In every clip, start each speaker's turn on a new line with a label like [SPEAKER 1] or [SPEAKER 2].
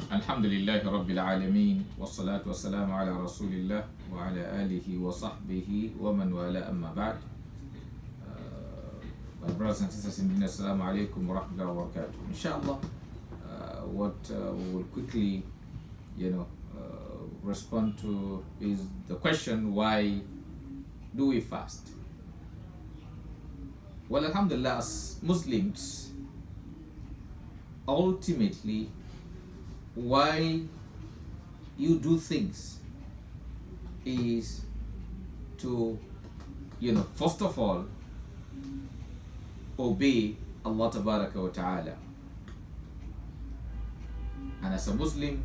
[SPEAKER 1] الحمد لله رب العالمين والصلاة والسلام على رسول الله وعلى آله وصحبه ومن والاه أما بعد. My brothers and sisters in the Assalamu alaikum wa rahmatullahi wa barakatuh. Inshallah, what we will quickly, respond to is the question: why do we fast? Well, alhamdulillah, as Muslims, ultimately, why you do things is to, first of all, obey Allah Tabaraka wa Ta'ala. And as a Muslim,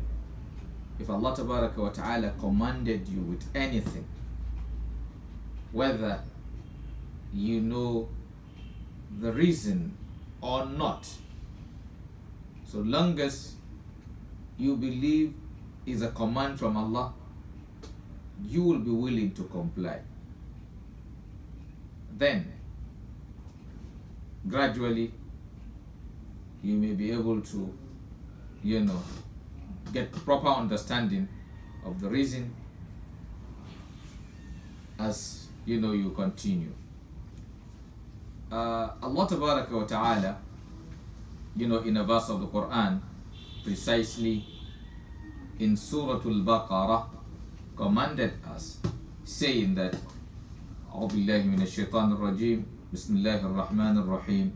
[SPEAKER 1] if Allah Tabaraka wa Ta'ala commanded you with anything, whether you know the reason or not, so long as you believe is a command from Allah, you will be willing to comply. Then, gradually, you may be able to, get proper understanding of the reason as, you continue. Allah Tabaraka wa Ta'ala, in a verse of the Quran, precisely in Surah Al-Baqarah, commanded us, saying that, أعوذ بالله من الشيطان الرجيم بسم الله الرحمن الرحيم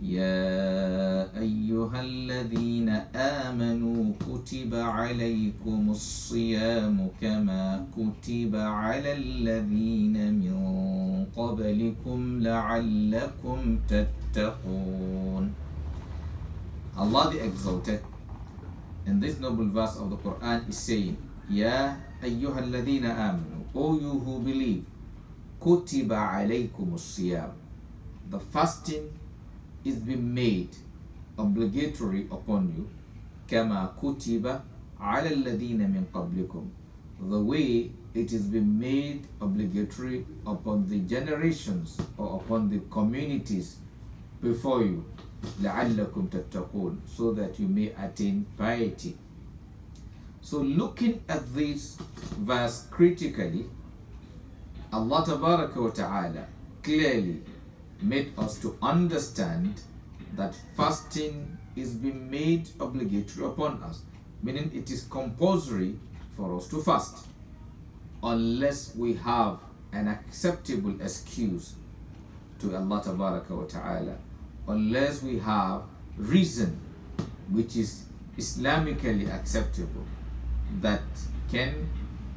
[SPEAKER 1] يا أيها الذين آمنوا كتب عليكم الصيام كما كتب على الذين من قبلكم لعلكم تتقون. Allah the Exalted, in this noble verse of the Quran, is saying, Ya ayyuha alladhina amanu, O you who believe, kutiba alaykum as-siyam. The fasting is being made obligatory upon you, kama kutiba ala alladhina min qablikum. The way it is being made obligatory upon the generations or upon the communities before you, لَعَلَّكُمْ تَتَّقُونَ, so that you may attain piety. So looking at this verse critically, Allah Tabaraka wa Ta'ala clearly made us to understand that fasting is being made obligatory upon us, meaning it is compulsory for us to fast, unless we have an acceptable excuse to Allah Tabaraka wa Ta'ala, unless we have reason which is Islamically acceptable that can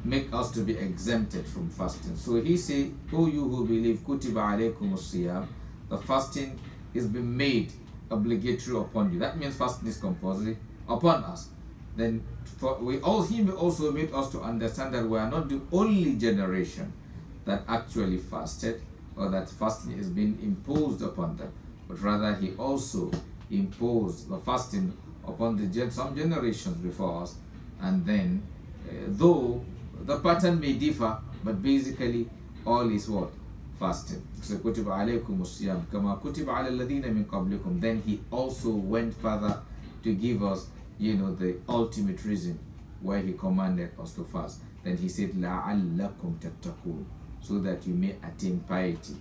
[SPEAKER 1] make us to be exempted from fasting. So he said, O you who believe, kutiba alaykum as-siyam, the fasting is being made obligatory upon you. That means fasting is compulsory upon us. Then he also made us to understand that we are not the only generation that actually fasted, or that fasting is being imposed upon them, but rather he also imposed the fasting upon some generations before us. And then, though the pattern may differ, but basically all is what? Fasting. So kutiba alaykum as-siyam kama kutiba ala alladhina min qablikum. Then he also went further to give us, the ultimate reason why he commanded us to fast. Then he said, la'allakum tattaqun, so that you may attain piety.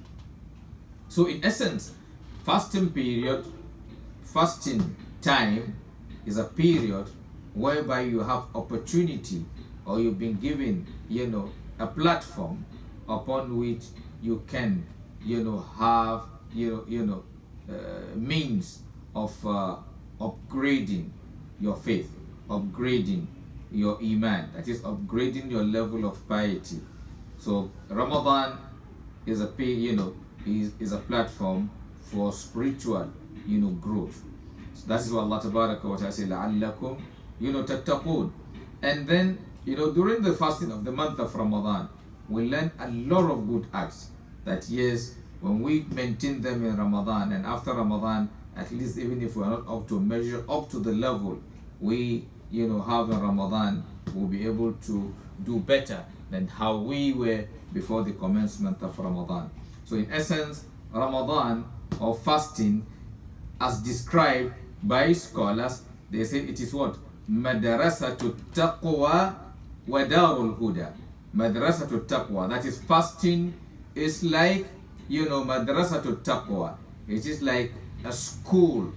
[SPEAKER 1] So in essence, fasting time is a period whereby you have opportunity, or you've been given, a platform upon which you can, have, means of upgrading your faith, upgrading your iman, that is upgrading your level of piety. So Ramadan is a is a platform for spiritual, growth. So that is what Allah Tabaraka wa Ta'ala says, لَعَلَّكُمْ تَتَّقُونَ. And then, during the fasting of the month of Ramadan, we learn a lot of good acts that, yes, when we maintain them in Ramadan, and after Ramadan, at least even if we are not up to measure up to the level we have in Ramadan, we'll be able to do better than how we were before the commencement of Ramadan. So in essence, Ramadan, or fasting, as described by scholars, they say it is what? Madrasatu taqwa wa darul huda. Madrasatu taqwa, that is fasting, is like, madrasatu taqwa. It is like a school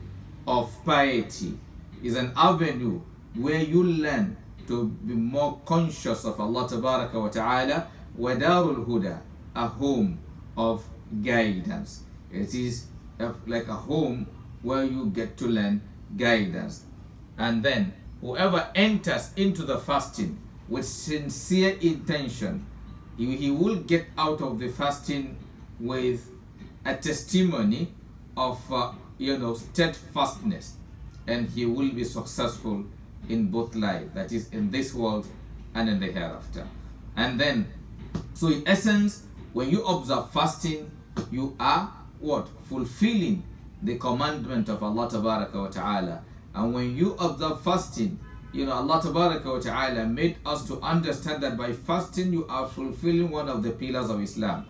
[SPEAKER 1] of piety. Is an avenue where you learn to be more conscious of Allah Tabaraka wa Ta'ala. Wa darul huda, a home of guidance. It is like a home where you get to learn guidance. And then whoever enters into the fasting with sincere intention, he will get out of the fasting with a testimony of steadfastness, and he will be successful in both life, that is in this world and in the hereafter. And then, so in essence, when you observe fasting, you are what? Fulfilling the commandment of Allah Tabaraka wa Ta'ala. And when you observe fasting, Allah Tabaraka wa Ta'ala made us to understand that by fasting you are fulfilling one of the pillars of Islam.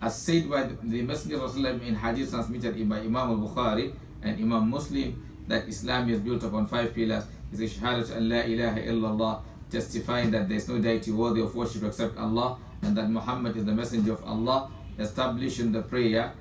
[SPEAKER 1] As said by the Messenger of Allah in hadith transmitted by Imam al-Bukhari and Imam Muslim, that Islam is built upon 5 pillars. He says, Shahadat an la ilaha illallah, testifying that there is no deity worthy of worship except Allah, and that Muhammad is the messenger of Allah, establishing the prayer,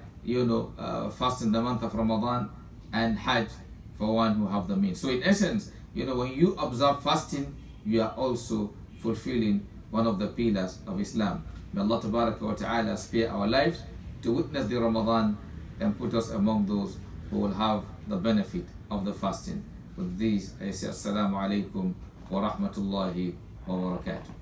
[SPEAKER 1] fast in the month of Ramadan, and Hajj for one who have the means. So in essence, when you observe fasting, you are also fulfilling one of the pillars of Islam. May Allah Tabaraka wa Ta'ala spare our lives to witness the Ramadan and put us among those who will have the benefit of the fasting. With these, I say Assalamu alaikum wa rahmatullahi wa barakatuh.